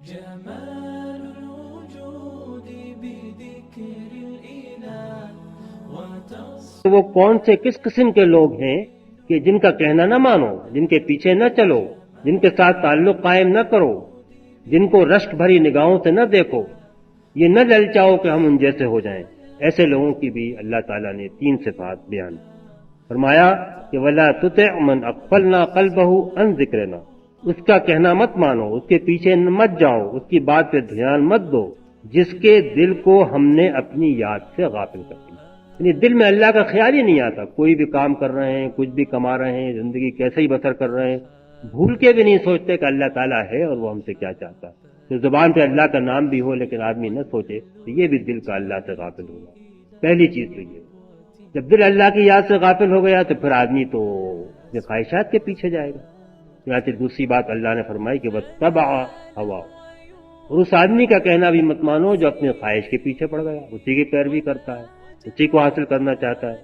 جمال الوجود بذكر الإله تو وہ کون سے کس قسم کے لوگ ہیں کہ جن کا کہنا نہ مانو، جن کے پیچھے نہ چلو، جن کے ساتھ تعلق قائم نہ کرو، جن کو رشک بھری نگاہوں سے نہ دیکھو، یہ نہ للچاؤ کہ ہم ان جیسے ہو جائیں۔ ایسے لوگوں کی بھی اللہ تعالیٰ نے 3 صفات بیان فرمایا کہ وَلَا تُطِعْ مَنْ أَغْفَلْنَا قَلْبَهُ عَنْ ذِكْرِنَا، اس کا کہنا مت مانو، اس کے پیچھے مت جاؤ، اس کی بات پہ دھیان مت دو، جس کے دل کو ہم نے اپنی یاد سے غافل کر دیا۔ یعنی دل میں اللہ کا خیال ہی نہیں آتا، کوئی بھی کام کر رہے ہیں، کچھ بھی کما رہے ہیں، زندگی کیسے ہی بسر کر رہے ہیں، بھول کے بھی نہیں سوچتے کہ اللہ تعالیٰ ہے اور وہ ہم سے کیا چاہتا ہے۔ تو زبان پہ اللہ کا نام بھی ہو لیکن آدمی نہ سوچے، تو یہ بھی دل کا اللہ سے غافل ہوگا۔ پہلی چیز تو یہ، جب دل اللہ کی یاد سے غافل ہو گیا تو پھر آدمی تو اپنے خواہشات کے پیچھے جائے گا۔ چنانچہ دوسری بات اللہ نے فرمائی کہ وَاتَّبَعَ هَوَاهُ، اور اس آدمی کا کہنا بھی مت مانو جو اپنے خواہش کے پیچھے پڑ گیا، اسی کی پیروی کرتا ہے، اسی کو حاصل کرنا چاہتا ہے۔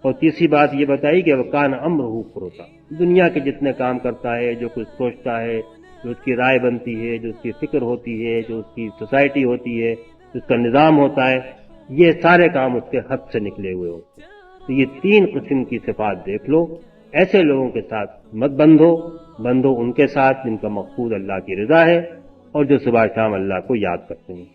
اور تیسری بات یہ بتائی کہ وَكَانَ أَمْرُهُ فُرُطًا، دنیا کے جتنے کام کرتا ہے، جو کچھ سوچتا ہے، جو اس کی رائے بنتی ہے، جو اس کی فکر ہوتی ہے، جو اس کی سوسائٹی ہوتی ہے، جو اس کا نظام ہوتا ہے، یہ سارے کام اس کے حد سے نکلے ہوئے ہوتے ہیں۔ تو یہ 3 قسم کی صفات دیکھ لو، ایسے لوگوں کے ساتھ مت بندھو ان کے ساتھ جن کا مقصود اللہ کی رضا ہے اور جو صبح شام اللہ کو یاد کرتے ہیں۔